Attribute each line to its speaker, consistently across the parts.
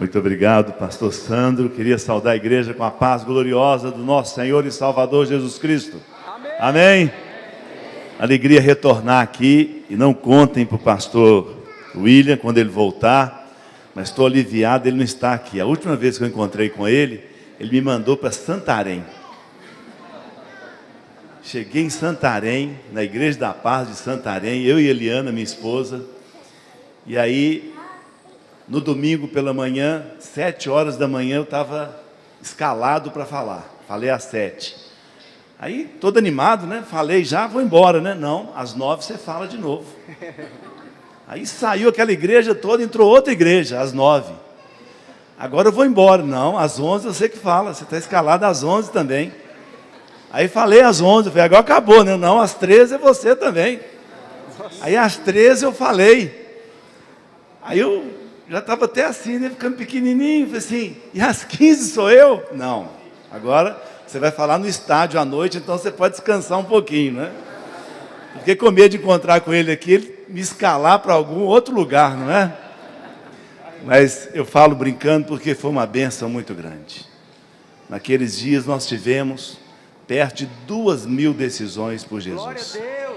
Speaker 1: Muito obrigado, pastor Sandro. Queria saudar a igreja com a paz gloriosa do nosso Senhor e Salvador Jesus Cristo. Amém? Amém? Alegria retornar aqui, e não contem para o pastor William quando ele voltar, mas estou aliviado, ele não está aqui. A última vez que eu encontrei com ele, ele me mandou para Santarém. Cheguei em Santarém, na Igreja da Paz de Santarém, eu e Eliana, minha esposa, e aí, no domingo pela manhã, 7 horas da manhã, eu estava escalado para falar. Falei às 7. Aí, todo animado, né? Falei, já vou embora, né? Não, às 9 você fala de novo. Aí saiu aquela igreja toda, entrou outra igreja, às 9. Agora eu vou embora. Não, às 11 você que fala, você está escalado às 11 também. Aí falei às 11, falei, agora acabou, né? Não, às 13 é você também. Aí às 13 eu falei. Aí eu já estava até assim, né, ficando pequenininho, falei assim, e às 15 sou eu? Não, agora você vai falar no estádio à noite, então você pode descansar um pouquinho, né? Fiquei com medo de encontrar com ele aqui, ele me escalar para algum outro lugar, não é? Mas eu falo brincando porque foi uma bênção muito grande. Naqueles dias nós tivemos perto de 2.000 decisões por Jesus.
Speaker 2: Glória a Deus!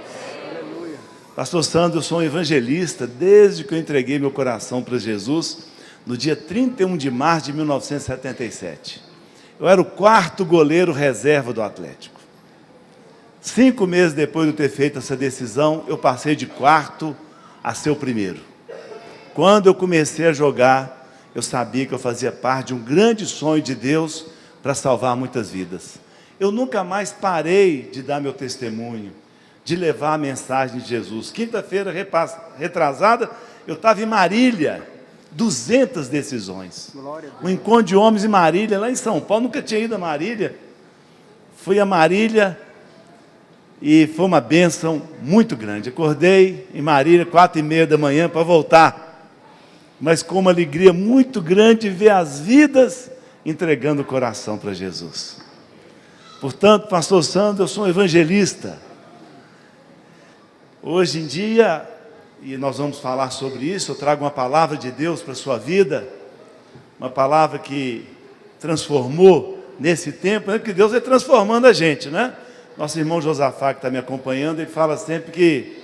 Speaker 1: Pastor Sandro, eu sou um evangelista desde que eu entreguei meu coração para Jesus, no dia 31 de março de 1977. Eu era o 4º goleiro reserva do Atlético. 5 meses depois de eu ter feito essa decisão, eu passei de 4º a ser o 1º. Quando eu comecei a jogar, eu sabia que eu fazia parte de um grande sonho de Deus para salvar muitas vidas. Eu nunca mais parei de dar meu testemunho, de levar a mensagem de Jesus. Quinta-feira retrasada, eu estava em Marília, 200 decisões. Um encontro de homens em Marília, lá em São Paulo, nunca tinha ido a Marília. Fui a Marília e foi uma bênção muito grande. Acordei em Marília, 4h30 da manhã para voltar, mas com uma alegria muito grande ver as vidas entregando o coração para Jesus. Portanto, pastor Sandro, eu sou um evangelista. Hoje em dia, e nós vamos falar sobre isso, eu trago uma palavra de Deus para a sua vida, uma palavra que transformou nesse tempo, né? Porque Deus vai transformando a gente, né? Nosso irmão Josafá, que está me acompanhando, ele fala sempre que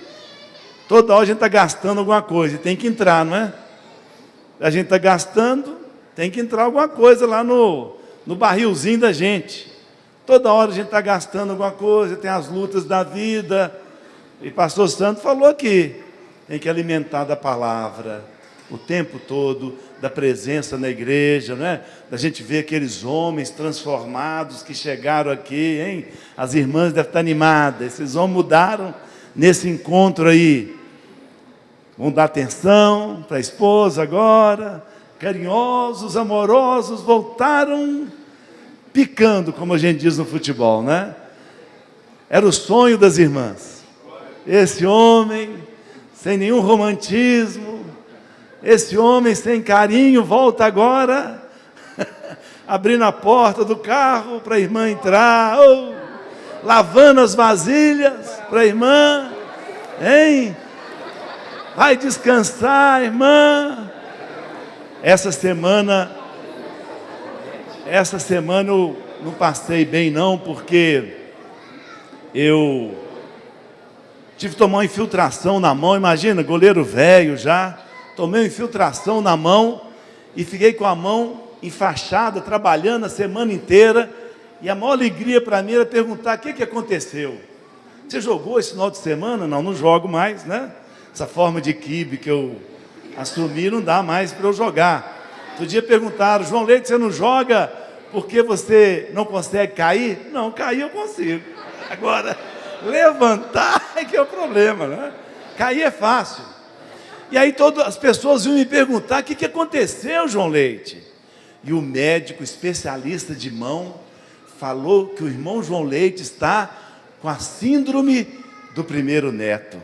Speaker 1: toda hora a gente está gastando alguma coisa, e tem que entrar, não é? A gente está gastando, tem que entrar alguma coisa lá no barrilzinho da gente. Toda hora a gente está gastando alguma coisa, tem as lutas da vida. E pastor Santo falou aqui, tem que alimentar da palavra o tempo todo, da presença na igreja, não é? Da gente ver aqueles homens transformados que chegaram aqui, hein? As irmãs devem estar animadas, esses homens mudaram nesse encontro aí. Vão dar atenção para a esposa agora, carinhosos, amorosos, voltaram picando, como a gente diz no futebol, né? Era o sonho das irmãs. Esse homem, sem nenhum romantismo, esse homem sem carinho, volta agora, abrindo a porta do carro para a irmã entrar, lavando as vasilhas para a irmã, hein? Vai descansar, irmã. Essa semana eu não passei bem não, porque eu tive que tomar uma infiltração na mão. Imagina, goleiro velho já, tomei uma infiltração na mão e fiquei com a mão enfaixada, trabalhando a semana inteira, e a maior alegria para mim era perguntar: o que aconteceu? Você jogou esse final de semana? Não, não jogo mais, né? Essa forma de quibe que eu assumi não dá mais para eu jogar. Outro dia perguntaram: João Leite, você não joga porque você não consegue cair? Não, cair eu consigo. Agora, levantar é que é o problema, né? Cair é fácil. E aí todas as pessoas iam me perguntar: o que aconteceu, João Leite? E o médico especialista de mão falou que o irmão João Leite está com a síndrome do primeiro neto.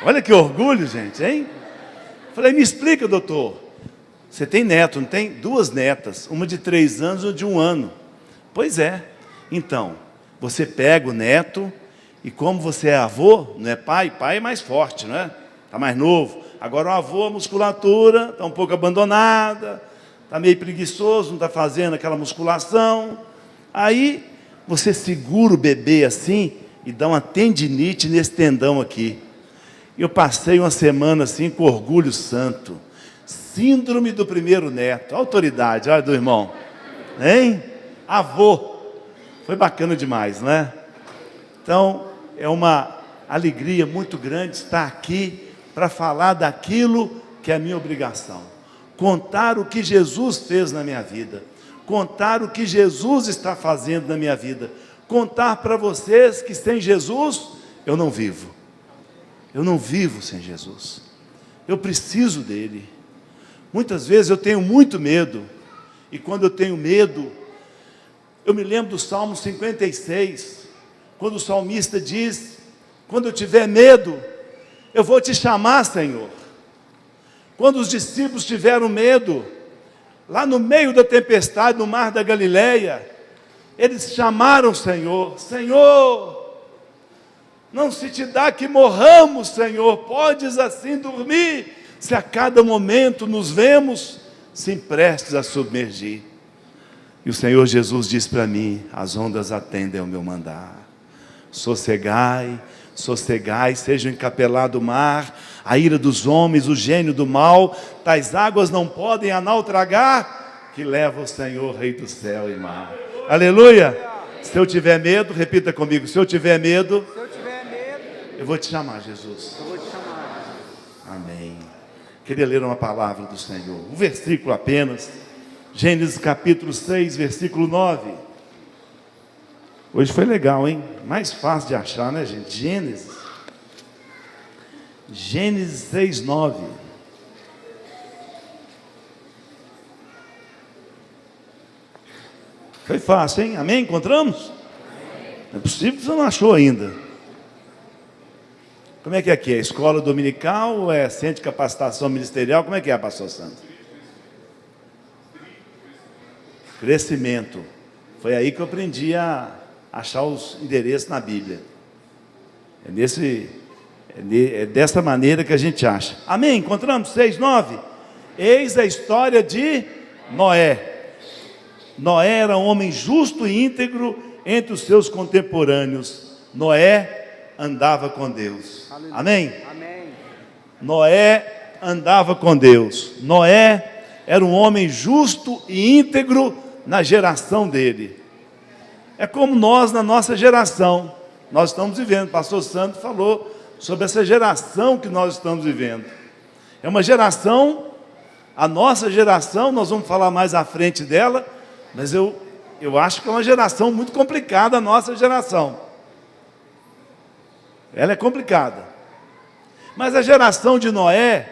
Speaker 1: Olha que orgulho, gente, hein? Falei: me explica, doutor. Você tem neto, não tem? 2 netas, uma de 3 anos e uma de 1 ano. Pois é. Então, você pega o neto, e como você é avô, não é pai, pai é mais forte, não é? Está mais novo. Agora o avô, a musculatura está um pouco abandonada, está meio preguiçoso, não está fazendo aquela musculação. Aí você segura o bebê assim e dá uma tendinite nesse tendão aqui. Eu passei uma semana assim com orgulho santo. Síndrome do primeiro neto. Autoridade, olha do irmão. Hein? Avô. Foi bacana demais, né? Então, é uma alegria muito grande estar aqui para falar daquilo que é a minha obrigação. Contar o que Jesus fez na minha vida. Contar o que Jesus está fazendo na minha vida. Contar para vocês que sem Jesus eu não vivo. Eu não vivo sem Jesus. Eu preciso dele. Muitas vezes eu tenho muito medo. E quando eu tenho medo, eu me lembro do Salmo 56, quando o salmista diz: quando eu tiver medo, eu vou te chamar, Senhor. Quando os discípulos tiveram medo, lá no meio da tempestade, no mar da Galileia, eles chamaram o Senhor: Senhor, não se te dá que morramos, Senhor, podes assim dormir, se a cada momento nos vemos, se prestes a submergir. E o Senhor Jesus diz para mim: as ondas atendem ao meu mandar. Sossegai, sossegai, seja o encapelado o mar, a ira dos homens, o gênio do mal, tais águas não podem a naufragar, que leva o Senhor, Rei do céu e mar. Aleluia! Se eu tiver medo, repita comigo: se eu tiver medo, eu vou te chamar, Jesus.
Speaker 2: Eu vou te chamar.
Speaker 1: Amém. Queria ler uma palavra do Senhor, um versículo apenas. Gênesis capítulo 6, versículo 9. Hoje foi legal, hein? Mais fácil de achar, né, gente? Gênesis 6, 9. Foi fácil, hein? Amém? Encontramos? Não é possível que você não achou ainda. Como é que é aqui? É escola dominical ou é centro de capacitação ministerial? Como é que é, pastor Santos? Crescimento. Foi aí que eu aprendi a achar os endereços na Bíblia. É dessa maneira que a gente acha. Amém? Encontramos 6, 9. Eis a história de Noé. Noé era um homem justo e íntegro entre os seus contemporâneos. Noé andava com Deus. Amém?
Speaker 2: Amém.
Speaker 1: Noé andava com Deus. Noé era um homem justo e íntegro na geração dele. É como nós na nossa geração. Nós estamos vivendo. O pastor Santo falou sobre essa geração que nós estamos vivendo. É uma geração, a nossa geração, nós vamos falar mais à frente dela, mas eu acho que é uma geração muito complicada, a nossa geração. Ela é complicada. Mas a geração de Noé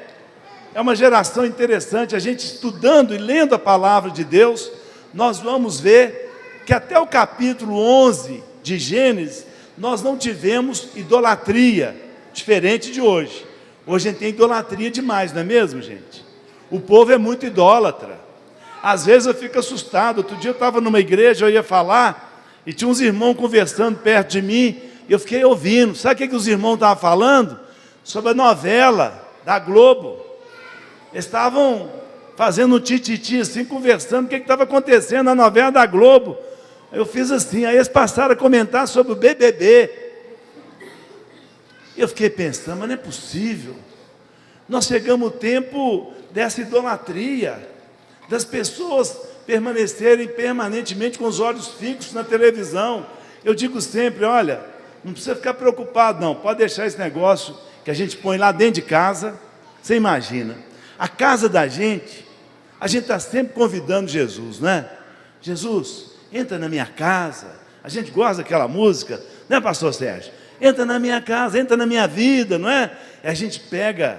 Speaker 1: é uma geração interessante. A gente estudando e lendo a palavra de Deus, nós vamos ver que até o capítulo 11 de Gênesis, nós não tivemos idolatria, diferente de hoje. Hoje a gente tem idolatria demais, não é mesmo, gente? O povo é muito idólatra. Às vezes eu fico assustado. Outro dia eu estava numa igreja, eu ia falar, e tinha uns irmãos conversando perto de mim, e eu fiquei ouvindo. Sabe o que os irmãos estavam falando? Sobre a novela da Globo. Eles estavam fazendo um tititi assim, conversando, o que estava acontecendo na novela da Globo. Eu fiz assim, aí eles passaram a comentar sobre o BBB. Eu fiquei pensando, mas não é possível. Nós chegamos ao tempo dessa idolatria, das pessoas permanecerem permanentemente com os olhos fixos na televisão. Eu digo sempre, olha, não precisa ficar preocupado não, pode deixar esse negócio que a gente põe lá dentro de casa. Você imagina, a casa da gente, a gente está sempre convidando Jesus, né? Jesus, entra na minha casa. A gente gosta daquela música, né, pastor Sérgio? Entra na minha casa, entra na minha vida, não é? E a gente pega,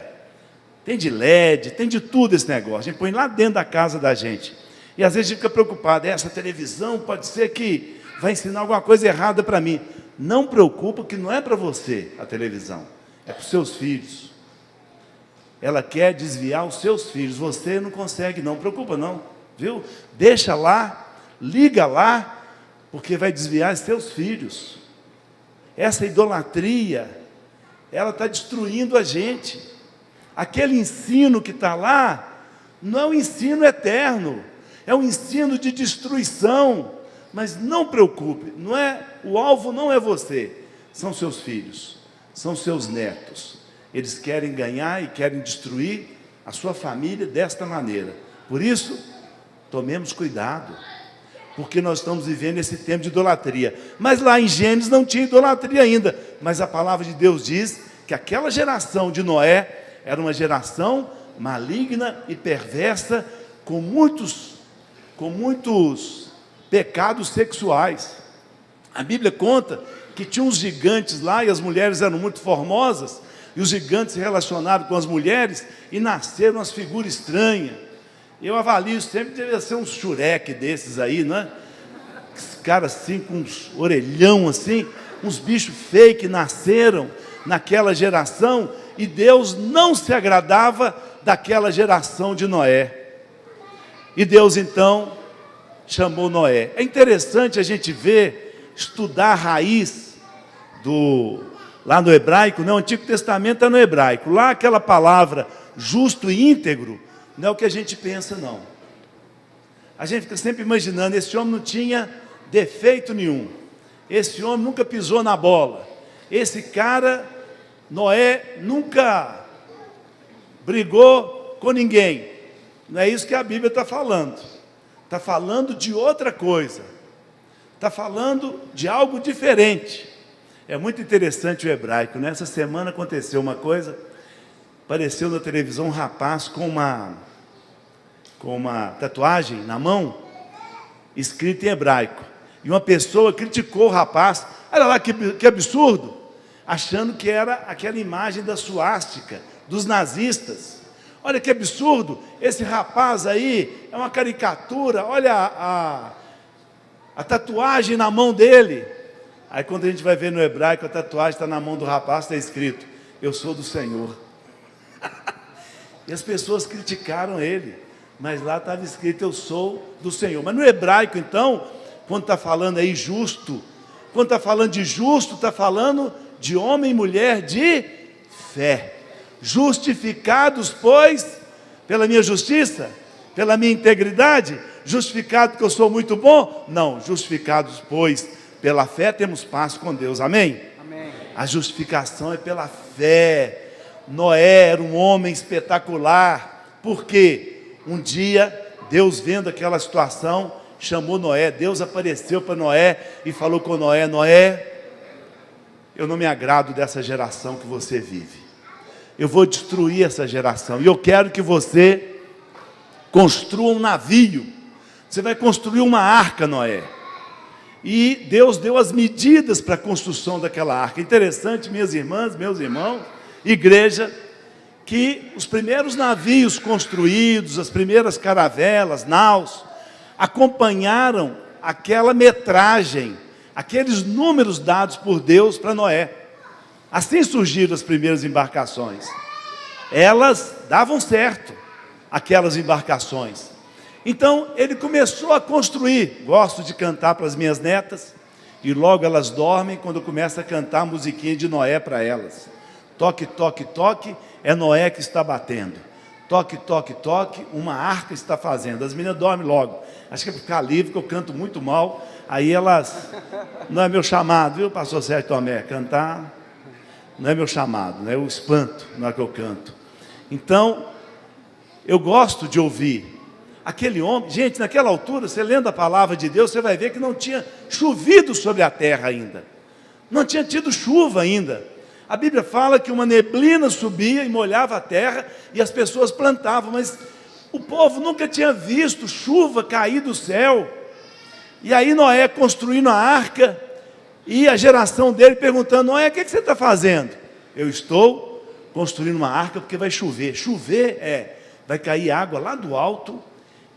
Speaker 1: tem de LED, tem de tudo esse negócio, a gente põe lá dentro da casa da gente. E às vezes a gente fica preocupado, essa televisão pode ser que vai ensinar alguma coisa errada para mim. Não preocupa, que não é para você a televisão, é para os seus filhos. Ela quer desviar os seus filhos, você não consegue, não preocupa não, viu? Deixa lá, liga lá, porque vai desviar os seus filhos. Essa idolatria, ela está destruindo a gente. Aquele ensino que está lá, não é um ensino eterno. é um ensino de destruição. Mas não preocupe, o alvo não é você, são seus filhos, são seus netos. Eles querem ganhar e querem destruir a sua família desta maneira. Por isso, tomemos cuidado, porque nós estamos vivendo esse tempo de idolatria. Mas lá em Gênesis não tinha idolatria ainda, mas a palavra de Deus diz que aquela geração de Noé era uma geração maligna e perversa, com muitos pecados sexuais. A Bíblia conta que tinha uns gigantes lá e as mulheres eram muito formosas, e os gigantes se relacionaram com as mulheres e nasceram umas figuras estranhas. Eu avalio sempre que devia ser um xureque desses aí, né? Esse cara assim, com uns orelhão assim, uns bichos feios que nasceram naquela geração, e Deus não se agradava daquela geração de Noé. E Deus então chamou Noé. É interessante a gente ver, estudar a raiz lá no hebraico, né? O Antigo Testamento é no hebraico. Lá aquela palavra justo e íntegro não é o que a gente pensa, não. A gente fica sempre imaginando, esse homem não tinha defeito nenhum, esse homem nunca pisou na bola, esse cara, Noé, nunca brigou com ninguém. Não é isso que a Bíblia está falando. Está falando de outra coisa, está falando de algo diferente. É muito interessante o hebraico, né? Essa semana aconteceu uma coisa, apareceu na televisão um rapaz com uma tatuagem na mão, escrita em hebraico, e uma pessoa criticou o rapaz, olha lá que absurdo, achando que era aquela imagem da suástica, dos nazistas. Olha que absurdo, esse rapaz aí é uma caricatura, olha a tatuagem na mão dele. Aí quando a gente vai ver no hebraico, a tatuagem está na mão do rapaz, está escrito, eu sou do Senhor. E as pessoas criticaram ele, mas lá estava escrito, eu sou do Senhor. Mas no hebraico então, quando está falando aí justo, quando está falando de justo, está falando de homem e mulher de fé. Justificados, pois, pela minha justiça, pela minha integridade, justificado porque eu sou muito bom? Não, justificados, pois, pela fé temos paz com Deus, amém?
Speaker 2: Amém.
Speaker 1: A justificação é pela fé. Noé era um homem espetacular, porque um dia, Deus vendo aquela situação, chamou Noé, Deus apareceu para Noé e falou com Noé, Noé, eu não me agrado dessa geração que você vive. Eu vou destruir essa geração. E eu quero que você construa um navio. Você vai construir uma arca, Noé. E Deus deu as medidas para a construção daquela arca. Interessante, minhas irmãs, meus irmãos, igreja, que os primeiros navios construídos, as primeiras caravelas, naus, acompanharam aquela metragem, aqueles números dados por Deus para Noé. Assim surgiram as primeiras embarcações. Elas davam certo, aquelas embarcações. Então, ele começou a construir. Gosto de cantar para as minhas netas, e logo elas dormem quando eu começo a cantar a musiquinha de Noé para elas. Toque, toque, toque, é Noé que está batendo. Toque, toque, toque, uma arca está fazendo. As meninas dormem logo. Acho que é para ficar livre, que eu canto muito mal. Aí elas... Não é meu chamado, viu, pastor Sérgio Tomé? Cantar... Não é meu chamado, não é o espanto, não é que eu canto. Então, eu gosto de ouvir aquele homem. Gente, naquela altura, você lendo a palavra de Deus, você vai ver que não tinha chovido sobre a terra ainda. Não tinha tido chuva ainda. A Bíblia fala que uma neblina subia e molhava a terra e as pessoas plantavam, mas o povo nunca tinha visto chuva cair do céu. E aí Noé construindo a arca, e a geração dele perguntando, Noé, o que você está fazendo? Eu estou construindo uma arca porque vai chover. Chover vai cair água lá do alto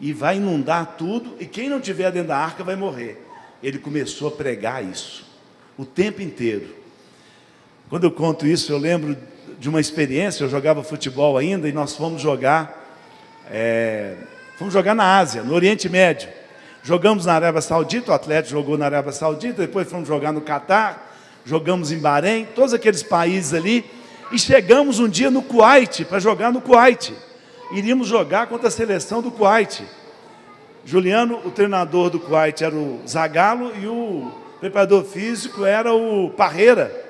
Speaker 1: e vai inundar tudo, e quem não estiver dentro da arca vai morrer. Ele começou a pregar isso, o tempo inteiro. Quando eu conto isso, eu lembro de uma experiência, eu jogava futebol ainda, e nós fomos jogar na Ásia, no Oriente Médio. Jogamos na Arábia Saudita, o Atlético jogou na Arábia Saudita, depois fomos jogar no Catar, jogamos em Bahrein, todos aqueles países ali, e chegamos um dia no Kuwait, para jogar no Kuwait. Iríamos jogar contra a seleção do Kuwait. Juliano, o treinador do Kuwait era o Zagallo e o preparador físico era o Parreira.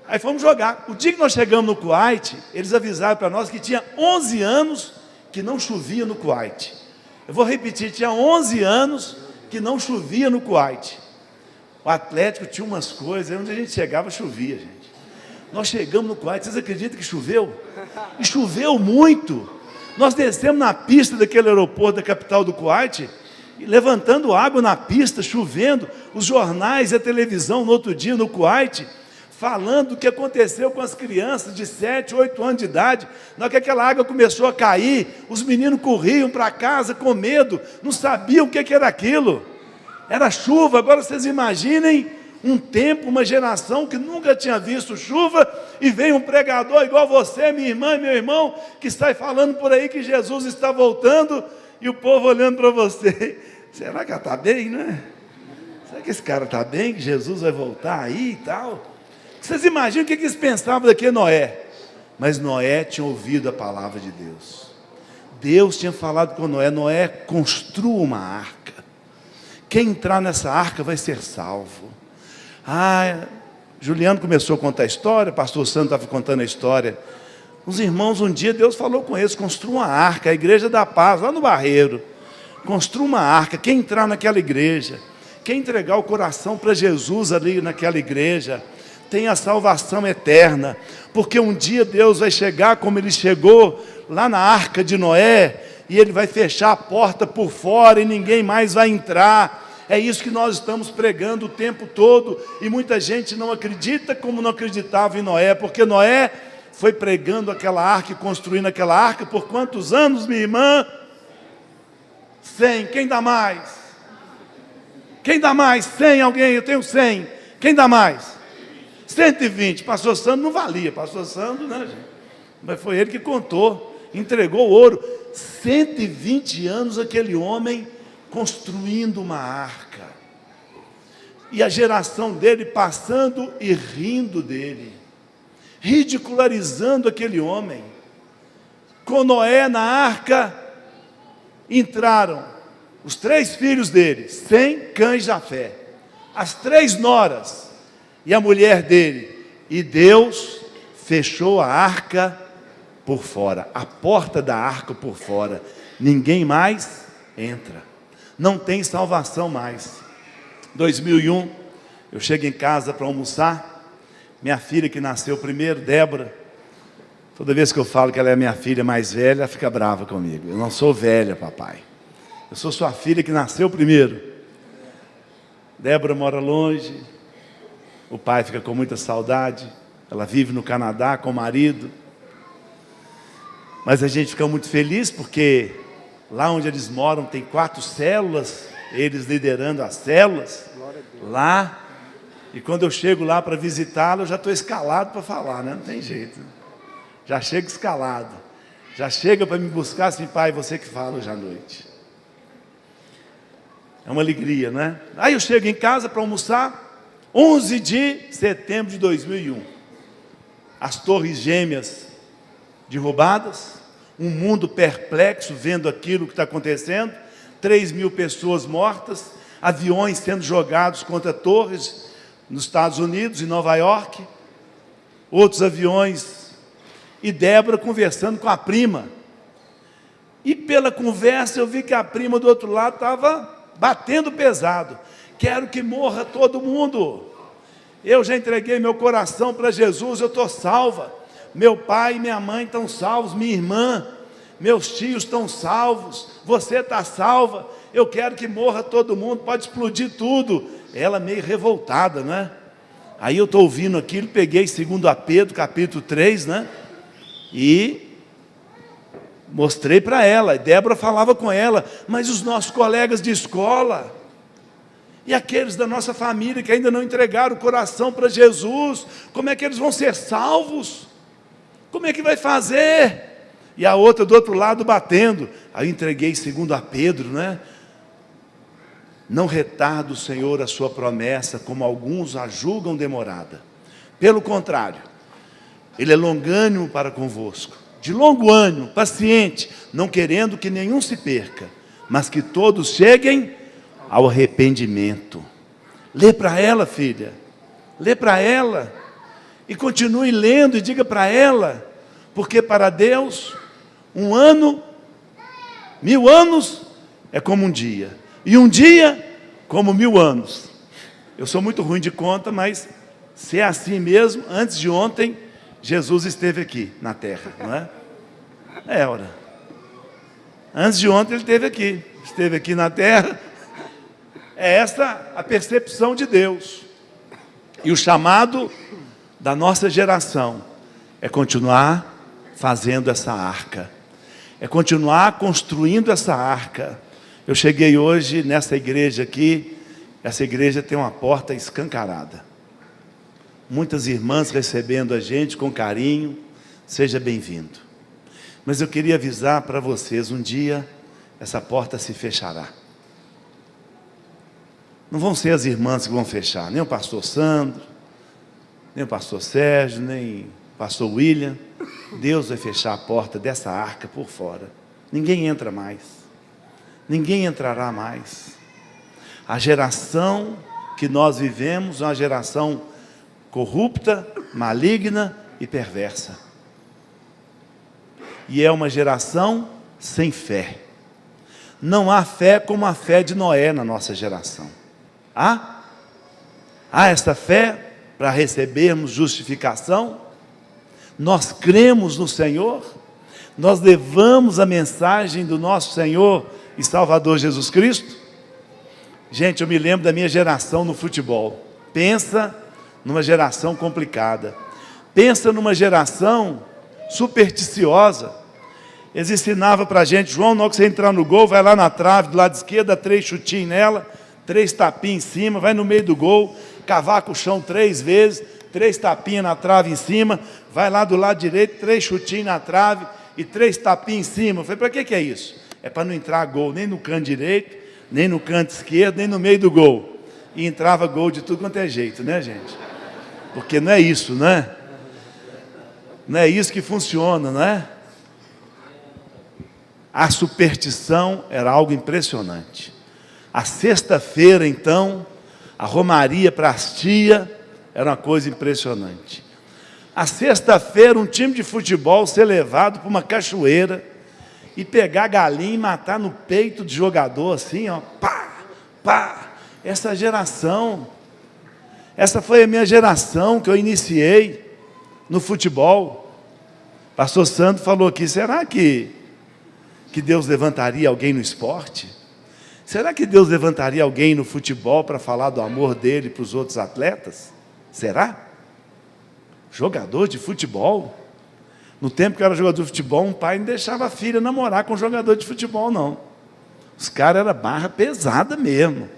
Speaker 1: Aí fomos jogar. O dia que nós chegamos no Kuwait, eles avisaram para nós que tinha 11 anos que não chovia no Kuwait. Eu vou repetir, tinha 11 anos que não chovia no Kuwait. O Atlético tinha umas coisas, onde a gente chegava chovia, gente. Nós chegamos no Kuwait, vocês acreditam que choveu? E choveu muito. Nós descemos na pista daquele aeroporto da capital do Kuwait, levantando água na pista, chovendo, os jornais e a televisão no outro dia no Kuwait, falando do que aconteceu com as crianças de 7, 8 anos de idade. Na hora que aquela água começou a cair, os meninos corriam para casa com medo, não sabiam o que era aquilo. Era chuva. Agora vocês imaginem um tempo, uma geração que nunca tinha visto chuva, e vem um pregador igual você, minha irmã e meu irmão, que está falando por aí que Jesus está voltando, e o povo olhando para você. Será que ela está bem, né? Será que esse cara está bem, que Jesus vai voltar aí e tal? Vocês imaginam o que eles pensavam daqui Noé? Mas Noé tinha ouvido a palavra de Deus. Deus tinha falado com Noé: Noé, construa uma arca. Quem entrar nessa arca vai ser salvo. Juliano começou a contar a história, o pastor Santo estava contando a história. Os irmãos, um dia Deus falou com eles: construa uma arca, a igreja da paz, lá no Barreiro. Construa uma arca. Quem entrar naquela igreja, quem entregar o coração para Jesus ali naquela igreja, tem a salvação eterna, porque um dia Deus vai chegar como Ele chegou lá na arca de Noé, e Ele vai fechar a porta por fora e ninguém mais vai entrar. É isso que nós estamos pregando o tempo todo, e muita gente não acredita como não acreditava em Noé, porque Noé foi pregando aquela arca e construindo aquela arca por quantos anos, minha irmã? 100, quem dá mais? Quem dá mais? 100, alguém? Eu tenho 100, quem dá mais? 120, pastor Sandro não valia, pastor Sandro, né, gente? Mas foi ele que contou, entregou o ouro. 120 anos aquele homem construindo uma arca, e a geração dele passando e rindo dele, ridicularizando aquele homem. Com Noé na arca, entraram os 3 filhos dele, Sem, Cã e Jafé, as 3 noras, e a mulher dele, e Deus fechou a arca por fora, a porta da arca por fora, ninguém mais entra, não tem salvação mais. 2001, eu chego em casa para almoçar, minha filha que nasceu primeiro, Débora, toda vez que eu falo que ela é minha filha mais velha, ela fica brava comigo. Eu não sou velha, papai, eu sou sua filha que nasceu primeiro. Débora mora longe, o pai fica com muita saudade, ela vive no Canadá com o marido, mas a gente fica muito feliz porque lá onde eles moram tem 4 células, eles liderando as células lá, e quando eu chego lá para visitá-lo, eu já estou escalado para falar, né? Não tem jeito, já chego escalado, já chega para me buscar assim: pai, você que fala hoje à noite. É uma alegria, né? Aí eu chego em casa para almoçar, 11 de setembro de 2001, as torres gêmeas derrubadas, um mundo perplexo vendo aquilo que está acontecendo, 3.000 pessoas mortas, aviões sendo jogados contra torres nos Estados Unidos, em Nova York, outros aviões, e Débora conversando com a prima, e pela conversa eu vi que a prima do outro lado estava batendo pesado: quero que morra todo mundo, eu já entreguei meu coração para Jesus, eu estou salva, meu pai e minha mãe estão salvos, minha irmã, meus tios estão salvos, você está salva, eu quero que morra todo mundo, pode explodir tudo. Ela meio revoltada, né? Aí eu estou ouvindo aquilo, peguei 2 Pedro, capítulo 3, né? E mostrei para ela, Débora falava com ela: mas os nossos colegas de escola, e aqueles da nossa família que ainda não entregaram o coração para Jesus, como é que eles vão ser salvos? Como é que vai fazer? E a outra do outro lado batendo. Aí eu entreguei 2 Pedro, né? Não retarda o Senhor a sua promessa, como alguns a julgam demorada. Pelo contrário, Ele é longânimo para convosco, de longo ânimo, paciente, não querendo que nenhum se perca, mas que todos cheguem ao arrependimento. Lê para ela, filha. Lê para ela. E continue lendo e diga para ela, porque para Deus, 1 ano, 1000 anos é como um dia. E um dia, como 1000 anos. Eu sou muito ruim de conta, mas se é assim mesmo, antes de ontem, Jesus esteve aqui na terra, não é? Ora. Antes de ontem ele esteve aqui na terra. É essa a percepção de Deus. E o chamado da nossa geração é continuar fazendo essa arca. É continuar construindo essa arca. Eu cheguei hoje nessa igreja aqui, essa igreja tem uma porta escancarada. Muitas irmãs recebendo a gente com carinho, seja bem-vindo. Mas eu queria avisar para vocês, um dia essa porta se fechará. Não vão ser as irmãs que vão fechar, nem o pastor Sandro, nem o pastor Sérgio, nem o pastor William. Deus vai fechar a porta dessa arca por fora. Ninguém entra mais. Ninguém entrará mais. A geração que nós vivemos é uma geração corrupta, maligna e perversa. E é uma geração sem fé. Não há fé como a fé de Noé na nossa geração. Há essa fé para recebermos justificação. Nós cremos no Senhor. Nós levamos a mensagem do nosso Senhor e Salvador Jesus Cristo. Gente, eu me lembro da minha geração no futebol. Pensa numa geração complicada. Pensa numa geração supersticiosa. Eles ensinavam para a gente, João, na hora que você entrar no gol, vai lá na trave, do lado esquerdo, dá 3 chutinhos nela, 3 tapinhas em cima, vai no meio do gol, cavaca o chão 3 vezes, 3 tapinhas na trave em cima, vai lá do lado direito, 3 chutinhos na trave e 3 tapinhas em cima. Eu falei, para que é isso? É para não entrar gol nem no canto direito, nem no canto esquerdo, nem no meio do gol. E entrava gol de tudo quanto é jeito, né, gente? Porque não é isso, né? Não é isso que funciona, não é? A superstição era algo impressionante. A sexta-feira, então, a romaria para as tias era uma coisa impressionante. A sexta-feira, um time de futebol ser levado para uma cachoeira e pegar galinha e matar no peito de jogador, assim, ó, pá, pá. Essa geração, essa foi a minha geração que eu iniciei no futebol. Pastor Sandro falou aqui, será que Deus levantaria alguém no esporte? Será que Deus levantaria alguém no futebol para falar do amor dele para os outros atletas? Será? Jogador de futebol? No tempo que eu era jogador de futebol, um pai não deixava a filha namorar com um jogador de futebol, não. Os caras eram barra pesada mesmo.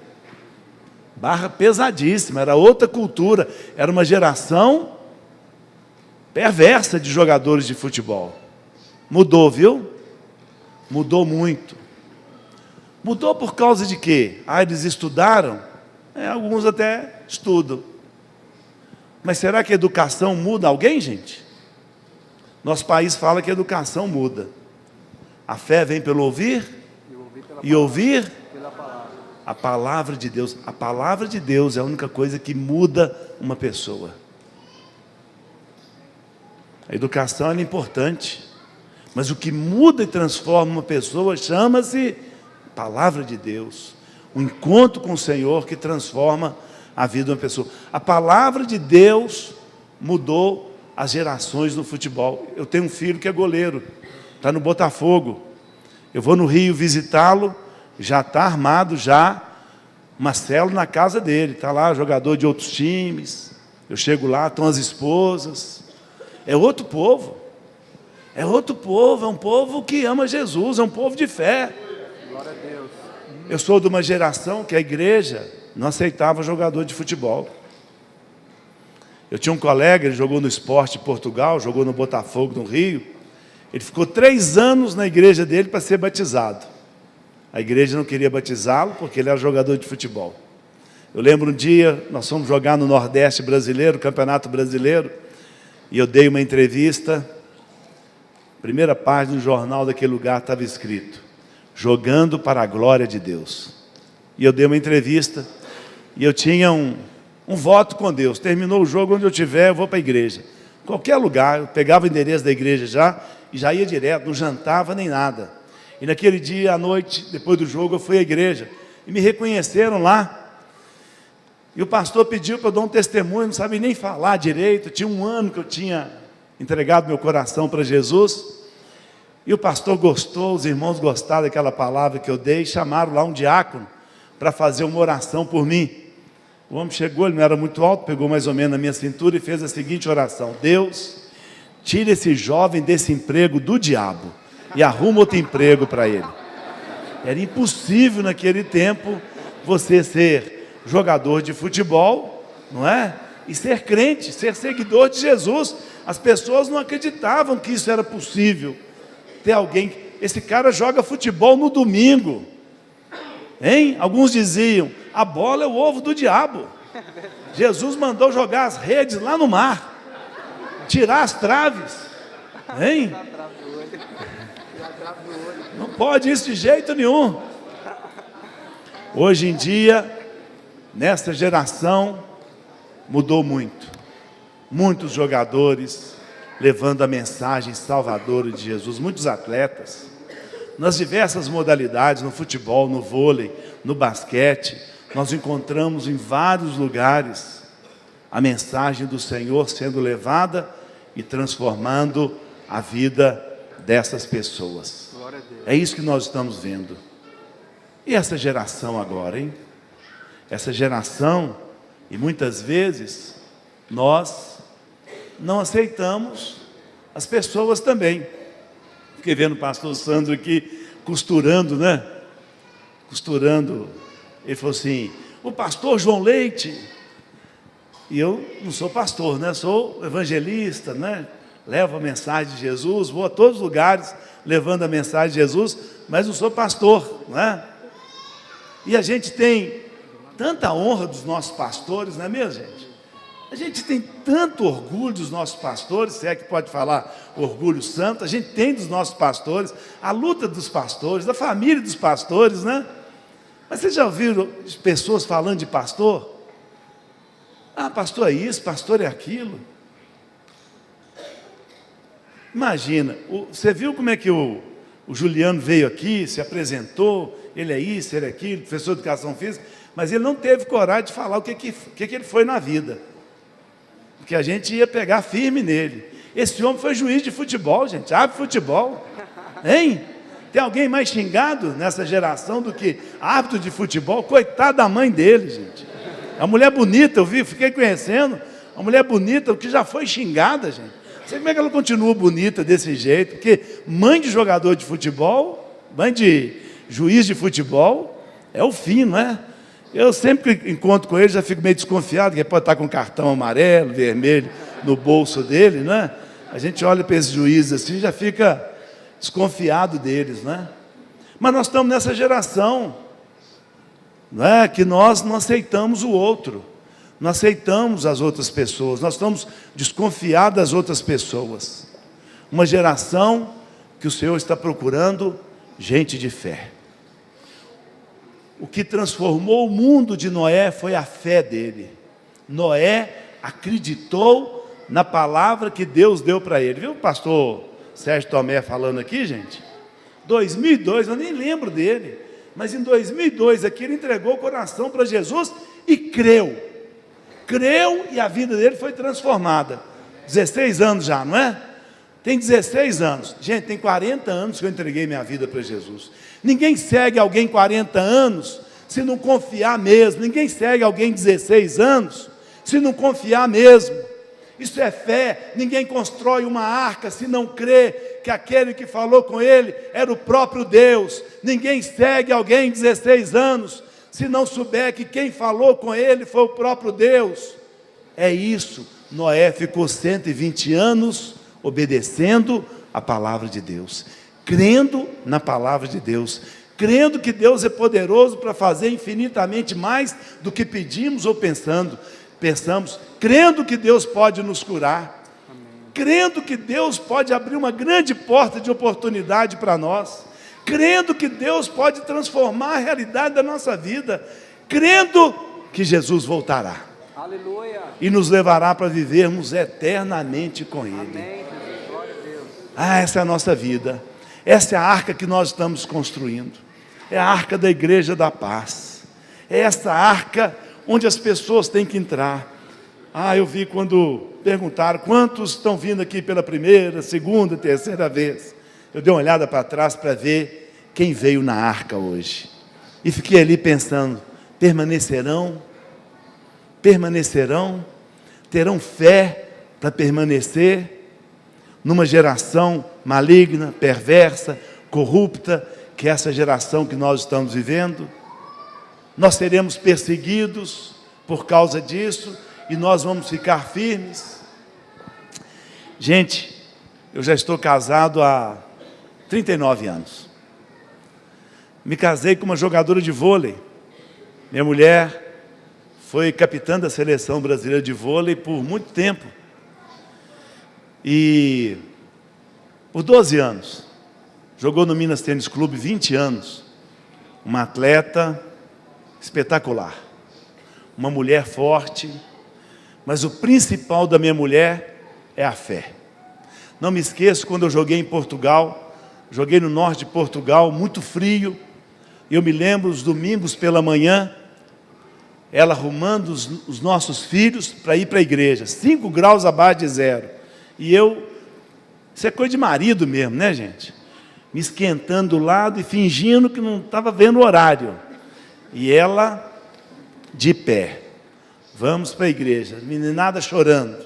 Speaker 1: Barra pesadíssima, era outra cultura. Era uma geração perversa de jogadores de futebol. Mudou, viu? Mudou muito. Mudou por causa de quê? Eles estudaram? Alguns até estudam. Mas será que a educação muda alguém, gente? Nosso país fala que a educação muda. A fé vem pelo ouvir e ouvir a palavra de Deus. A palavra de Deus é a única coisa que muda uma pessoa. A educação é importante. Mas o que muda e transforma uma pessoa chama-se palavra de Deus. O encontro com o Senhor que transforma a vida de uma pessoa. A palavra de Deus mudou as gerações no futebol. Eu tenho um filho que é goleiro, está no Botafogo. Eu vou no Rio visitá-lo, já está armado já uma célula na casa dele. Está lá jogador de outros times. Eu chego lá, estão as esposas. É outro povo. É outro povo, é um povo que ama Jesus, é um povo de fé. Glória a Deus. Eu sou de uma geração que a igreja não aceitava jogador de futebol. Eu tinha um colega, ele jogou no Sport de Portugal, jogou no Botafogo no Rio. Ele ficou 3 anos na igreja dele para ser batizado. A igreja não queria batizá-lo porque ele era jogador de futebol. Eu lembro um dia, nós fomos jogar no Nordeste brasileiro, Campeonato Brasileiro, e eu dei uma entrevista. Primeira página do jornal daquele lugar estava escrito: jogando para a glória de Deus. E eu dei uma entrevista, e eu tinha um voto com Deus. Terminou o jogo, onde eu estiver, eu vou para a igreja. Qualquer lugar, eu pegava o endereço da igreja e já ia direto, não jantava nem nada. E naquele dia, à noite, depois do jogo, eu fui à igreja, e me reconheceram lá. E o pastor pediu para eu dar um testemunho, não sabia nem falar direito. Tinha um ano que eu tinha entregado meu coração para Jesus. E o pastor gostou, os irmãos gostaram daquela palavra que eu dei, chamaram lá um diácono para fazer uma oração por mim. O homem chegou, ele não era muito alto, pegou mais ou menos na minha cintura e fez a seguinte oração: Deus, tira esse jovem desse emprego do diabo e arruma outro emprego para ele. Era impossível naquele tempo você ser jogador de futebol, não é? E ser crente, ser seguidor de Jesus. As pessoas não acreditavam que isso era possível. Ter alguém, esse cara joga futebol no domingo, hein? Alguns diziam, a bola é o ovo do diabo. Jesus mandou jogar as redes lá no mar, tirar as traves, hein? Não pode isso de jeito nenhum. Hoje em dia, nesta geração, mudou muito. Muitos jogadores levando a mensagem salvadora de Jesus, muitos atletas, nas diversas modalidades, no futebol, no vôlei, no basquete, nós encontramos em vários lugares a mensagem do Senhor sendo levada e transformando a vida dessas pessoas. É isso que nós estamos vendo. E essa geração agora, hein? Essa geração, e muitas vezes, nós não aceitamos as pessoas também. Fiquei vendo o pastor Sandro aqui, costurando, né? Costurando. Ele falou assim, o pastor João Leite, e eu não sou pastor, né? Sou evangelista, né? Levo a mensagem de Jesus, vou a todos os lugares levando a mensagem de Jesus, mas não sou pastor, né? E a gente tem tanta honra dos nossos pastores, não é mesmo, gente? A gente tem tanto orgulho dos nossos pastores, se é que pode falar orgulho santo, a gente tem dos nossos pastores, a luta dos pastores, da família dos pastores, né? Mas vocês já ouviram pessoas falando de pastor? Ah, pastor é isso, pastor é aquilo. Imagina, você viu como é que o Juliano veio aqui, se apresentou, ele é isso, ele é aquilo, professor de educação física, mas ele não teve coragem de falar o que ele foi na vida. Porque a gente ia pegar firme nele. Esse homem foi juiz de futebol, gente, árbitro de futebol. Hein? Tem alguém mais xingado nessa geração do que árbitro de futebol? Coitado da mãe dele, gente. A mulher bonita, eu vi, fiquei conhecendo, uma mulher bonita, que já foi xingada, gente. Não sei como é que ela continua bonita desse jeito, porque mãe de jogador de futebol, mãe de juiz de futebol, é o fim, não é? Eu sempre que encontro com ele, já fico meio desconfiado, que ele pode estar com cartão amarelo, vermelho, no bolso dele, não é? A gente olha para esses juízes assim, já fica desconfiado deles, não é? Mas nós estamos nessa geração, não é? Que nós não aceitamos o outro, não aceitamos as outras pessoas, nós estamos desconfiados das outras pessoas. Uma geração que o Senhor está procurando gente de fé. O que transformou o mundo de Noé foi a fé dele. Noé acreditou na palavra que Deus deu para ele. Viu o pastor Sérgio Tomé falando aqui, gente? 2002, eu nem lembro dele, mas em 2002 aqui ele entregou o coração para Jesus e creu. Creu e a vida dele foi transformada. 16 anos já, não é? Tem 16 anos. Gente, tem 40 anos que eu entreguei minha vida para Jesus. Ninguém segue alguém 40 anos se não confiar mesmo. Ninguém segue alguém 16 anos se não confiar mesmo. Isso é fé. Ninguém constrói uma arca se não crê que aquele que falou com ele era o próprio Deus. Ninguém segue alguém 16 anos se não souber que quem falou com ele foi o próprio Deus. É isso. Noé ficou 120 anos obedecendo a palavra de Deus, crendo na palavra de Deus, crendo que Deus é poderoso para fazer infinitamente mais do que pedimos ou pensamos, crendo que Deus pode nos curar, crendo que Deus pode abrir uma grande porta de oportunidade para nós, crendo que Deus pode transformar a realidade da nossa vida, crendo que Jesus voltará.
Speaker 2: Aleluia.
Speaker 1: E nos levará para vivermos eternamente com Ele.
Speaker 2: Amém, Jesus. Glória a Deus.
Speaker 1: Essa é a nossa vida. Essa é a arca que nós estamos construindo. É a arca da Igreja da Paz. É essa arca onde as pessoas têm que entrar. Eu vi quando perguntaram quantos estão vindo aqui pela primeira, segunda, terceira vez. Eu dei uma olhada para trás para ver quem veio na arca hoje. E fiquei ali pensando, permanecerão? Terão fé para permanecer numa geração maligna, perversa, corrupta, que é essa geração que nós estamos vivendo? Nós seremos perseguidos por causa disso e nós vamos ficar firmes? Gente, eu já estou casado há 39 anos. Me casei com uma jogadora de vôlei. Minha mulher foi capitã da seleção brasileira de vôlei por muito tempo. E por 12 anos, jogou no Minas Tênis Clube 20 anos. Uma atleta espetacular. Uma mulher forte. Mas o principal da minha mulher é a fé. Não me esqueço quando eu joguei em Portugal. Joguei no norte de Portugal, muito frio. Eu me lembro os domingos pela manhã, ela arrumando os nossos filhos para ir para a igreja. 5 graus abaixo de zero. E eu, isso é coisa de marido mesmo, né, gente? Me esquentando do lado e fingindo que não estava vendo o horário. E ela, de pé. Vamos para a igreja. Meninada chorando.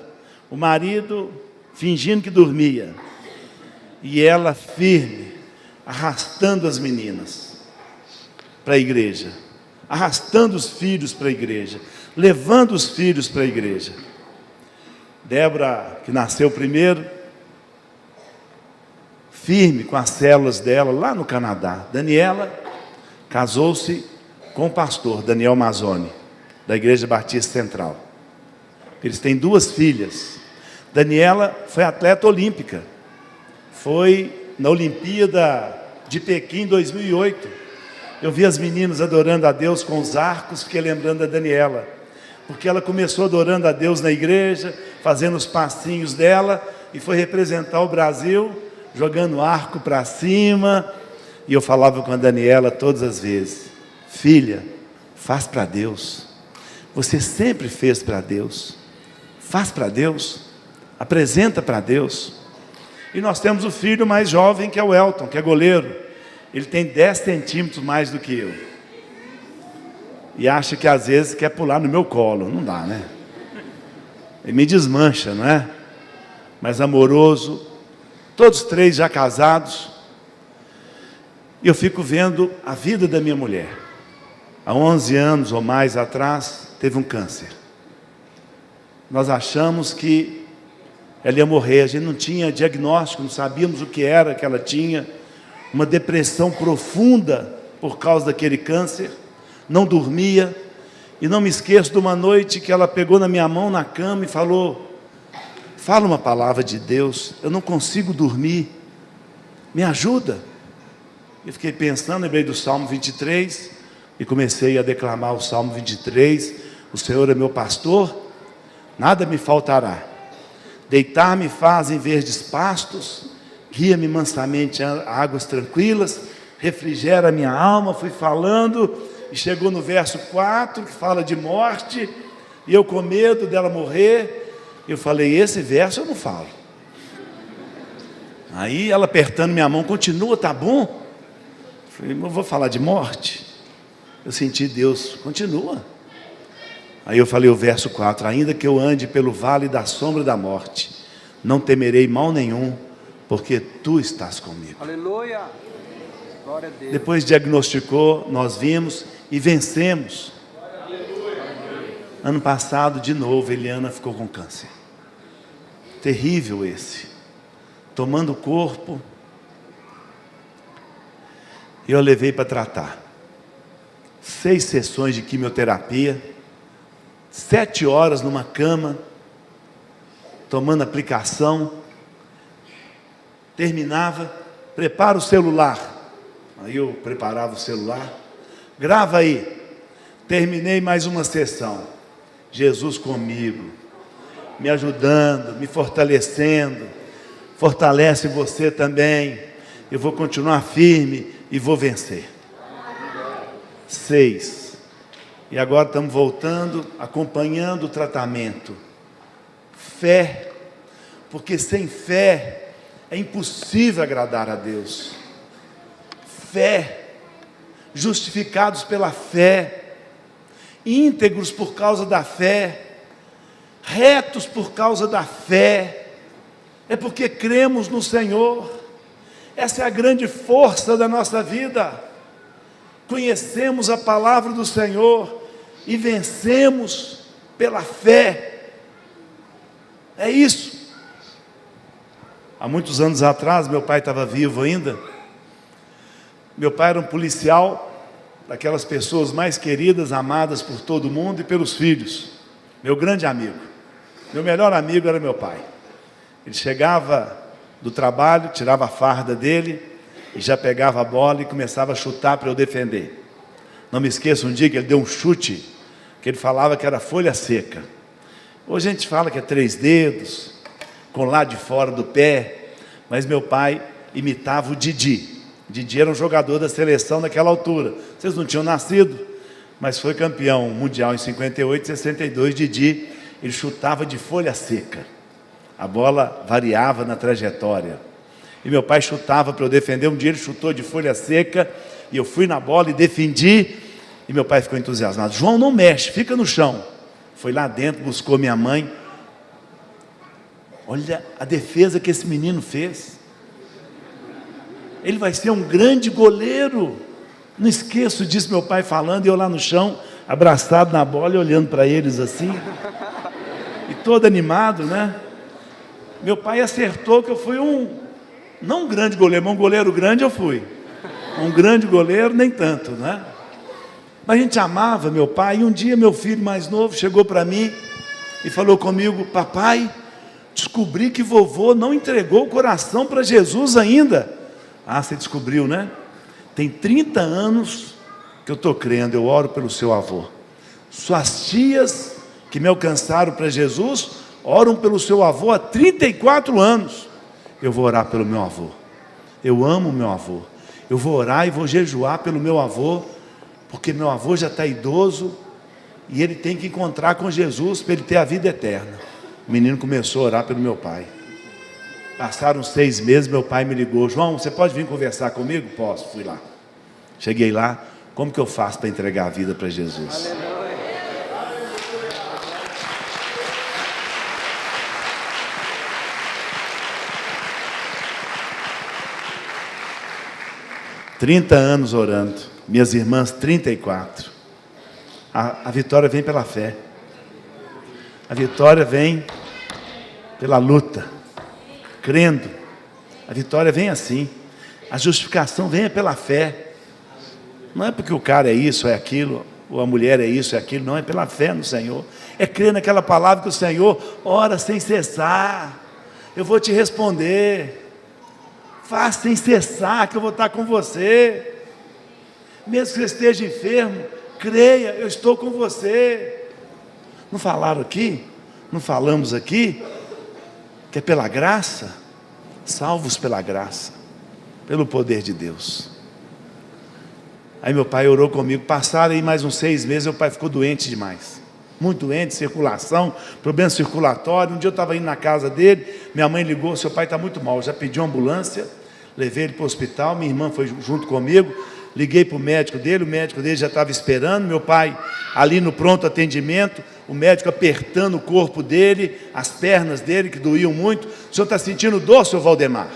Speaker 1: O marido fingindo que dormia. E ela firme, arrastando as meninas para a igreja. Arrastando os filhos para a igreja. Levando os filhos para a igreja. Débora, que nasceu primeiro, firme com as células dela lá no Canadá. Daniela casou-se com o pastor Daniel Mazzoni, da Igreja Batista Central. Eles têm 2 filhas. Daniela foi atleta olímpica. Foi na Olimpíada de Pequim em 2008. Eu vi as meninas adorando a Deus com os arcos, fiquei lembrando da Daniela. Porque ela começou adorando a Deus na igreja, fazendo os passinhos dela, e foi representar o Brasil, jogando arco para cima. E eu falava com a Daniela todas as vezes: filha, faz para Deus. Você sempre fez para Deus. Faz para Deus. Apresenta para Deus. E nós temos o filho mais jovem, que é o Elton, que é goleiro. Ele tem 10 centímetros mais do que eu. E acha que às vezes quer pular no meu colo. Não dá, né? Ele me desmancha, não é? Mas amoroso. Todos 3 já casados. E eu fico vendo a vida da minha mulher. Há 11 anos ou mais atrás, teve um câncer. Nós achamos que ela ia morrer. A gente não tinha diagnóstico, não sabíamos o que era que ela tinha. Uma depressão profunda por causa daquele câncer. Não dormia. E não me esqueço de uma noite que ela pegou na minha mão na cama e falou: fala uma palavra de Deus, eu não consigo dormir, me ajuda. Eu fiquei pensando, lembrei do Salmo 23 e comecei a declamar o Salmo 23. O Senhor é meu pastor, nada me faltará. Deitar-me faz em verdes pastos, guia-me mansamente a águas tranquilas, refrigera a minha alma. Fui falando e chegou no verso 4, que fala de morte, e eu com medo dela morrer. Eu falei: esse verso eu não falo. Aí ela apertando minha mão: continua, tá bom? Eu falei: eu vou falar de morte? Eu senti Deus: continua. Aí eu falei o verso 4: ainda que eu ande pelo vale da sombra da morte, não temerei mal nenhum, porque tu estás comigo.
Speaker 2: Aleluia. Glória a Deus.
Speaker 1: Depois diagnosticou, nós vimos e vencemos. Ano passado, de novo, Eliana ficou com câncer. Terrível esse. Tomando o corpo. Eu a levei para tratar. 6 sessões de quimioterapia. 7 horas numa cama. Tomando aplicação. Terminava. Prepara o celular. Aí eu preparava o celular. Grava aí. Terminei mais uma sessão. Jesus comigo, me ajudando, me fortalecendo. Fortalece você também. Eu vou continuar firme e vou vencer. 6. E agora estamos voltando, acompanhando o tratamento. Fé. Porque sem fé é impossível agradar a Deus. Fé. Justificados pela fé. Íntegros por causa da fé. Retos por causa da fé. É porque cremos no Senhor. Essa é a grande força da nossa vida. Conhecemos a palavra do Senhor e vencemos pela fé. É isso. Há muitos anos atrás, meu pai estava vivo ainda. Meu pai era um policial, daquelas pessoas mais queridas, amadas por todo mundo e pelos filhos. Meu grande amigo. Meu melhor amigo era meu pai. Ele chegava do trabalho, tirava a farda dele e já pegava a bola e começava a chutar para eu defender. Não me esqueço um dia que ele deu um chute, que ele falava que era folha seca. Hoje a gente fala que é 3 dedos, com lá de fora do pé, mas meu pai imitava o Didi. Didi era um jogador da seleção naquela altura. Vocês não tinham nascido, mas foi campeão mundial em 58, 62, Didi. Ele chutava de folha seca. A bola variava na trajetória. E meu pai chutava para eu defender. Um dia ele chutou de folha seca, e eu fui na bola e defendi. E meu pai ficou entusiasmado. João, não mexe, fica no chão. Foi lá dentro, buscou minha mãe. Olha a defesa que esse menino fez. Ele vai ser um grande goleiro. Não esqueço disso, meu pai falando, e eu lá no chão, abraçado na bola e olhando para eles assim. E todo animado, né? Meu pai acertou que eu fui não um grande goleiro, mas um goleiro grande eu fui. Um grande goleiro, nem tanto, né? Mas a gente amava meu pai, e um dia meu filho mais novo chegou para mim e falou comigo: papai, descobri que vovô não entregou o coração para Jesus ainda. Ah, você descobriu, né? Tem 30 anos que eu estou crendo, eu oro pelo seu avô. Suas tias que me alcançaram para Jesus, oram pelo seu avô há 34 anos. Eu vou orar pelo meu avô. Eu amo meu avô. Eu vou orar e vou jejuar pelo meu avô, porque meu avô já está idoso e ele tem que encontrar com Jesus para ele ter a vida eterna. O menino começou a orar pelo meu pai. Passaram 6 meses, meu pai me ligou: João, você pode vir conversar comigo? Posso. Fui lá. Cheguei lá. Como que eu faço para entregar a vida para Jesus?
Speaker 2: Aleluia.
Speaker 1: 30 anos orando, minhas irmãs 34. A vitória vem pela fé. A vitória vem pela luta, crendo. A vitória vem assim. A justificação vem pela fé. Não é porque o cara é isso, é aquilo, ou a mulher é isso, é aquilo. Não, é pela fé no Senhor. É crer naquela palavra que o Senhor ora sem cessar. Eu vou te responder. Faz sem cessar, que eu vou estar com você. Mesmo que você esteja enfermo, creia, eu estou com você. Não falaram aqui? Não falamos aqui? Que é pela graça, salvos pela graça, pelo poder de Deus. Aí meu pai orou comigo. Passaram aí mais uns 6 meses, meu pai ficou doente demais. Muito doente, circulação, problema circulatório. Um dia eu estava indo na casa dele, minha mãe ligou: seu pai está muito mal. Já pedi uma ambulância, levei ele para o hospital, minha irmã foi junto comigo. Liguei para o médico dele já estava esperando. Meu pai ali no pronto atendimento, o médico apertando o corpo dele, as pernas dele que doíam muito. O senhor está sentindo dor, seu Valdemar?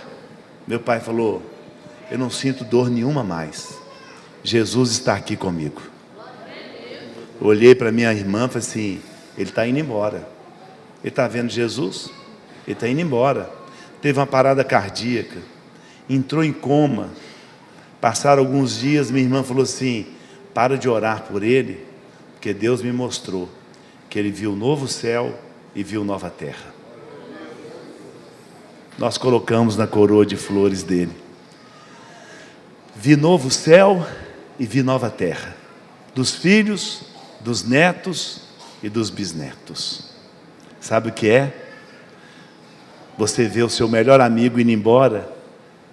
Speaker 1: Meu pai falou: eu não sinto dor nenhuma mais, Jesus está aqui comigo. Eu olhei para minha irmã e falei assim: ele está indo embora. Ele está vendo Jesus? Ele está indo embora. Teve uma parada cardíaca, entrou em coma. Passaram alguns dias, minha irmã falou assim: para de orar por ele, porque Deus me mostrou que ele viu o novo céu e viu nova terra. Nós colocamos na coroa de flores dele. Vi novo céu e vi nova terra, dos filhos, dos netos e dos bisnetos. Sabe o que é? Você vê o seu melhor amigo indo embora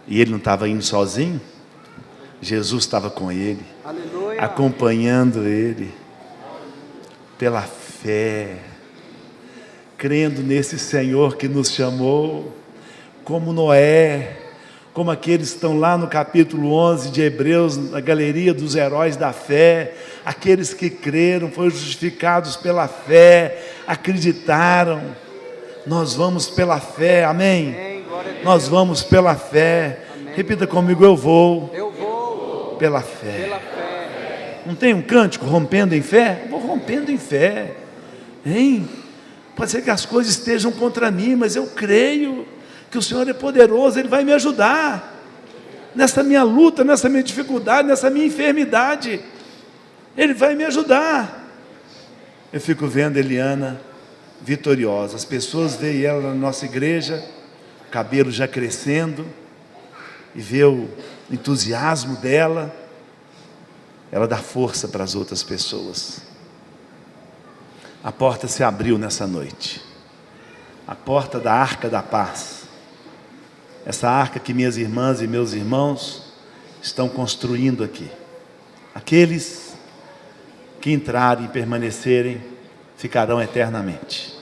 Speaker 1: e ele não estava indo sozinho? Jesus estava com ele,
Speaker 2: Aleluia.
Speaker 1: acompanhando ele, pela fé, crendo nesse Senhor que nos chamou, como Noé, como aqueles que estão lá no capítulo 11 de Hebreus, na galeria dos heróis da fé, aqueles que creram, foram justificados pela fé, acreditaram. Nós vamos pela fé, amém?
Speaker 2: Amém. Glória a Deus.
Speaker 1: Nós vamos pela fé.
Speaker 2: Amém.
Speaker 1: Repita comigo, eu vou
Speaker 2: Eu vou
Speaker 1: pela fé.
Speaker 2: pela fé.
Speaker 1: Não tem um cântico, rompendo em fé? Eu vou rompendo em fé, hein? Pode ser que as coisas estejam contra mim, mas eu creio que o Senhor é poderoso, Ele vai me ajudar nessa minha luta, nessa minha dificuldade, nessa minha enfermidade. Ele vai me ajudar. Eu fico vendo Eliana vitoriosa. As pessoas veem ela na nossa igreja, cabelo já crescendo, e vê o entusiasmo dela. Ela dá força para as outras pessoas. A porta se abriu nessa noite. A porta da Arca da Paz. Essa arca que minhas irmãs e meus irmãos estão construindo aqui. Aqueles que entrarem e permanecerem ficarão eternamente.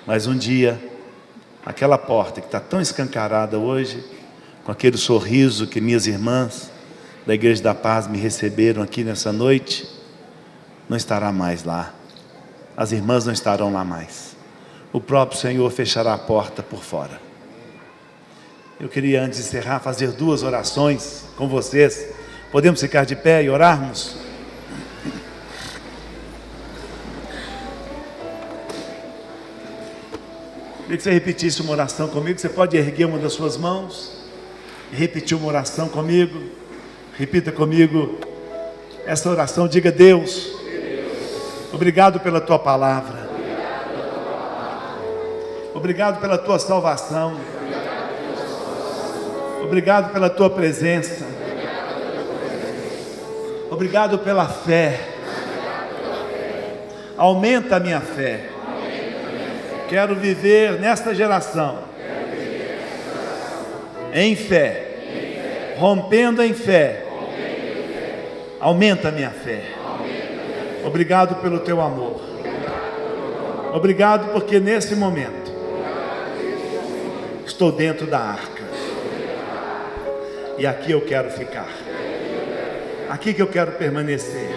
Speaker 1: Mas um dia, aquela porta que está tão escancarada hoje, com aquele sorriso que minhas irmãs da Igreja da Paz me receberam aqui nessa noite, não estará mais lá. As irmãs não estarão lá mais. O próprio Senhor fechará a porta por fora. Eu queria, antes de encerrar, fazer 2 orações com vocês. Podemos ficar de pé e orarmos? Queria que você repetisse uma oração comigo. Você pode erguer uma das suas mãos e repetir uma oração comigo. Repita comigo essa oração. Diga: Deus, obrigado pela Tua palavra. Obrigado pela Tua salvação. Obrigado pela Tua presença. Obrigado pela fé. Aumenta a minha fé. Quero viver nesta geração em fé, rompendo em fé. Aumenta a minha fé. Obrigado pelo Teu amor. Obrigado porque nesse momento estou dentro da arca. E aqui eu quero ficar. Aqui que eu quero permanecer.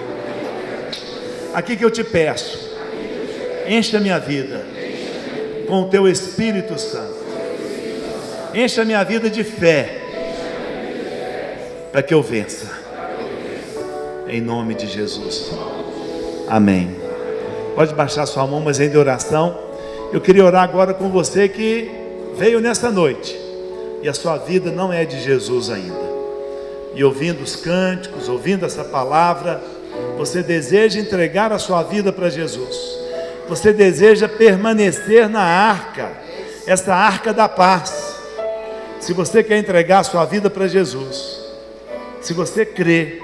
Speaker 1: Aqui que eu te peço, encha a minha vida com o Teu Espírito Santo. Encha a minha vida de fé, para que eu vença. Em nome de Jesus. Amém. Pode baixar sua mão, mas ainda em oração. Eu queria orar agora com você que veio nessa noite e a sua vida não é de Jesus ainda. E ouvindo os cânticos, ouvindo essa palavra, você deseja entregar a sua vida para Jesus. Você deseja permanecer na arca, essa arca da paz. Se você quer entregar a sua vida para Jesus, se você crê,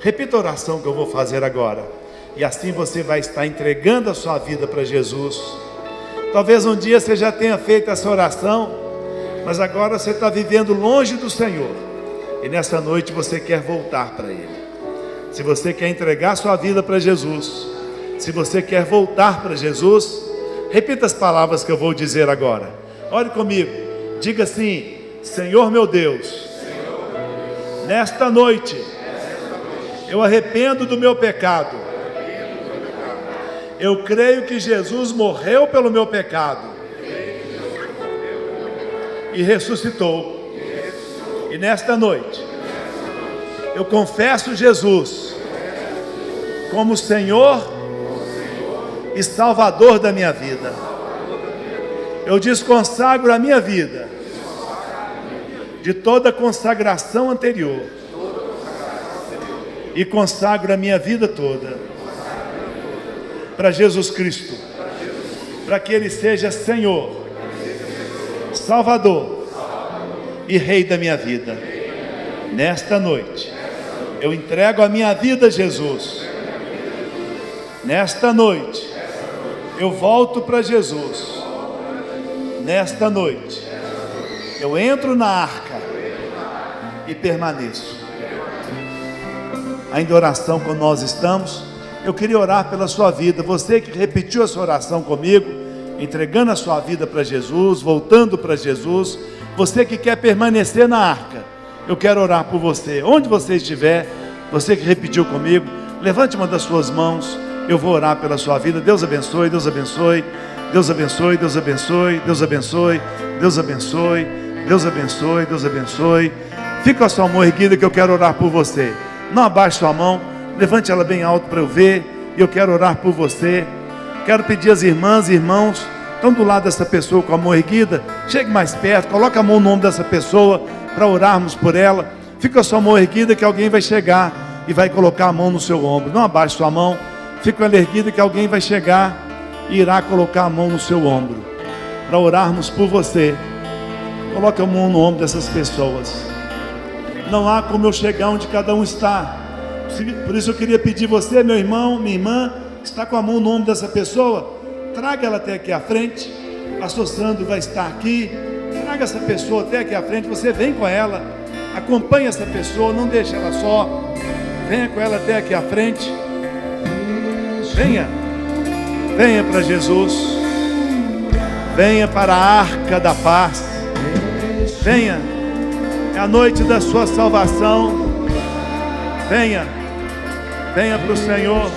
Speaker 1: repita a oração que eu vou fazer agora. E assim você vai estar entregando a sua vida para Jesus. Talvez um dia você já tenha feito essa oração, mas agora você está vivendo longe do Senhor. E nessa noite você quer voltar para Ele. Se você quer entregar sua vida para Jesus, se você quer voltar para Jesus, repita as palavras que eu vou dizer agora. Ore comigo, diga assim: Senhor meu Deus, nesta noite eu arrependo do meu pecado. Eu creio que Jesus morreu pelo meu pecado e ressuscitou. E nesta noite eu confesso Jesus como Senhor e Salvador da minha vida. Eu desconsagro a minha vida de toda consagração anterior e consagro a minha vida toda para Jesus Cristo, para que Ele seja Senhor, Salvador e Rei da minha vida. Nesta noite, eu entrego a minha vida a Jesus. Nesta noite, eu volto para Jesus. Nesta noite, eu entro na arca e permaneço. Ainda em oração quando nós estamos, eu queria orar pela sua vida. Você que repetiu essa oração comigo, entregando a sua vida para Jesus, voltando para Jesus. Você que quer permanecer na arca, eu quero orar por você. Onde você estiver, você que repetiu comigo, levante uma das suas mãos. Eu vou orar pela sua vida. Deus abençoe, Deus abençoe, Deus abençoe, Deus abençoe, Deus abençoe, Deus abençoe, Deus abençoe, Deus abençoe. Fica com a sua mão erguida que eu quero orar por você. Não abaixe sua mão, levante ela bem alto para eu ver. E eu quero orar por você. Quero pedir às irmãs e irmãos, estão do lado dessa pessoa com a mão erguida, chegue mais perto, coloque a mão no ombro dessa pessoa para orarmos por ela. Fica com a sua mão erguida que alguém vai chegar e vai colocar a mão no seu ombro. Não abaixe sua mão, fica com ela erguida que alguém vai chegar e irá colocar a mão no seu ombro para orarmos por você. Coloque a mão no ombro dessas pessoas. Não há como eu chegar onde cada um está. Por isso eu queria pedir você, meu irmão, minha irmã, que está com a mão no ombro dessa pessoa, traga ela até aqui à frente. Pastor Sandro vai estar aqui. Traga essa pessoa até aqui à frente. Você vem com ela, acompanhe essa pessoa, não deixe ela só. Venha com ela até aqui à frente. Venha, venha para Jesus. Venha para a arca da paz. Venha, é a noite da sua salvação. Venha, venha para o Senhor.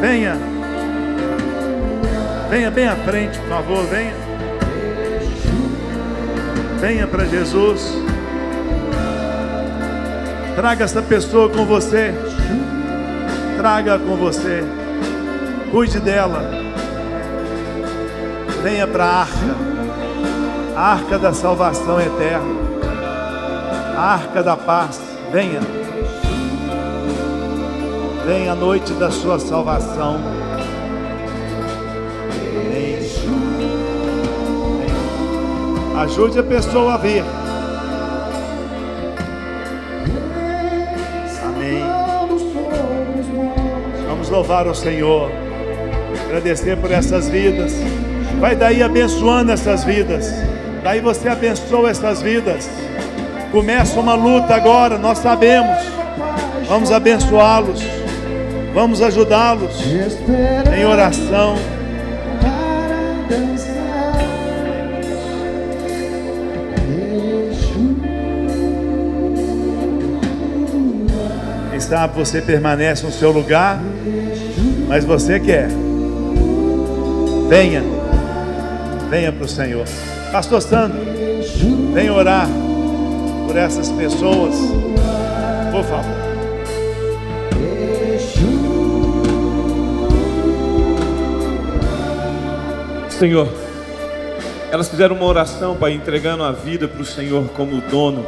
Speaker 1: Venha, venha bem à frente, por favor, venha. Venha para Jesus. Traga essa pessoa com você. Traga com você. Cuide dela. Venha para a arca da salvação eterna, a arca da paz. Venha. Venha a noite da sua salvação. Venha. Ajude a pessoa a vir. Amém. Vamos louvar o Senhor, agradecer por essas vidas. Vai daí abençoando essas vidas. Daí você abençoa essas vidas. Começa uma luta agora, nós sabemos. Vamos abençoá-los. Vamos ajudá-los em oração. Quem sabe você permanece no seu lugar, mas você quer. Venha, venha para o Senhor. Pastor Sandro, venha orar por essas pessoas, por favor.
Speaker 3: Senhor, elas fizeram uma oração, Pai, entregando a vida para o Senhor como dono.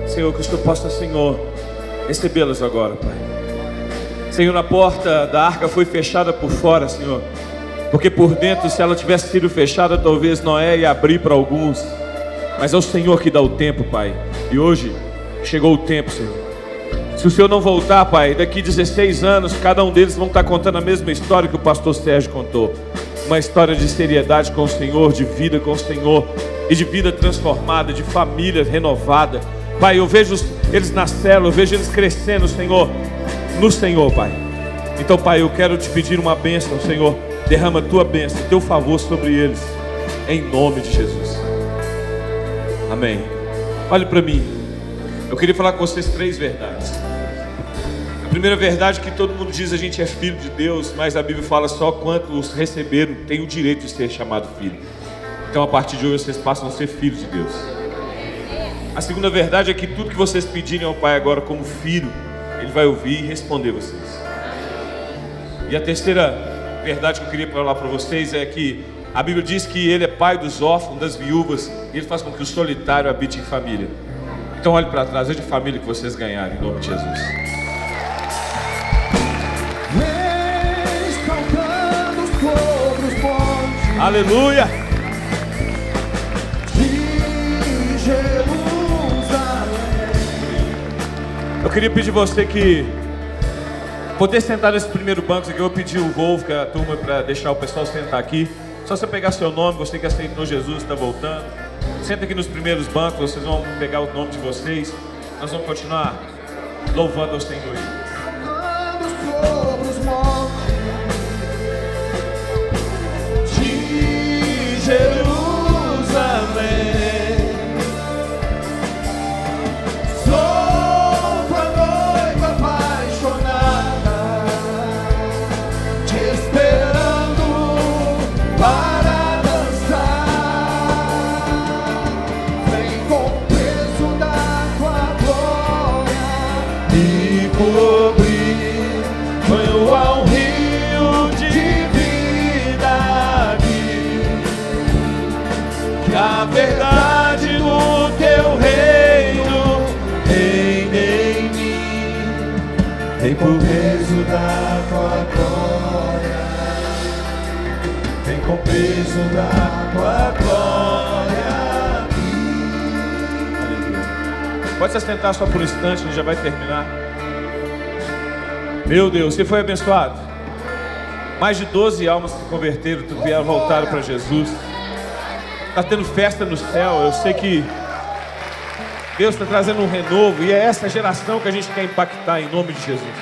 Speaker 3: Senhor, que o Senhor possa, Senhor, recebê-las agora, Pai. Senhor, a porta da arca foi fechada por fora, Senhor, porque por dentro, se ela tivesse sido fechada, talvez Noé ia abrir para alguns. Mas é o Senhor que dá o tempo, Pai. E hoje chegou o tempo, Senhor. Se o Senhor não voltar, Pai, daqui 16 anos, cada um deles vão estar contando a mesma história que o pastor Sérgio contou. Uma história de seriedade com o Senhor, de vida com o Senhor, e de vida transformada, de família renovada. Pai, eu vejo eles na célula, eu vejo eles crescendo, Senhor, no Senhor, Pai. Então, Pai, eu quero te pedir uma bênção, Senhor. Derrama a tua bênção, teu favor sobre eles, em nome de Jesus. Amém. Olhe para mim. Eu queria falar com vocês 3 verdades. A primeira verdade é que todo mundo diz a gente é filho de Deus, mas a Bíblia fala só quantos receberam tem o direito de ser chamado filho. Então a partir de hoje vocês passam a ser filhos de Deus. A segunda verdade é que tudo que vocês pedirem ao Pai agora como filho, Ele vai ouvir e responder vocês. E a terceira verdade que eu queria falar para vocês é que a Bíblia diz que Ele é pai dos órfãos, das viúvas, e Ele faz com que o solitário habite em família. Então olhe para trás, é de família que vocês ganharam, em nome de Jesus. Aleluia! Eu queria pedir você que poder sentar nesse primeiro banco aqui. Eu vou pedir o Wolf, que é a turma, para deixar o pessoal sentar aqui. Só você pegar seu nome, você que aceitou Jesus, está voltando. Senta aqui nos primeiros bancos, vocês vão pegar o nome de vocês. Nós vamos continuar louvando ao Senhor.
Speaker 4: Sobre os montes de Jerusalém, sou tua noiva apaixonada, te esperando para dançar. Vem com o peso da tua glória e cobrir, banho ao rio de vida aqui, que a verdade do teu reino reine em mim. Vem com o peso da tua glória, vem com o peso da tua glória.
Speaker 3: Pode se assentar só por um instante, a gente já vai terminar. Meu Deus, você foi abençoado? Mais de 12 almas se converteram, voltaram para Jesus. Está tendo festa no céu. Eu sei que Deus está trazendo um renovo, e é essa geração que a gente quer impactar em nome de Jesus.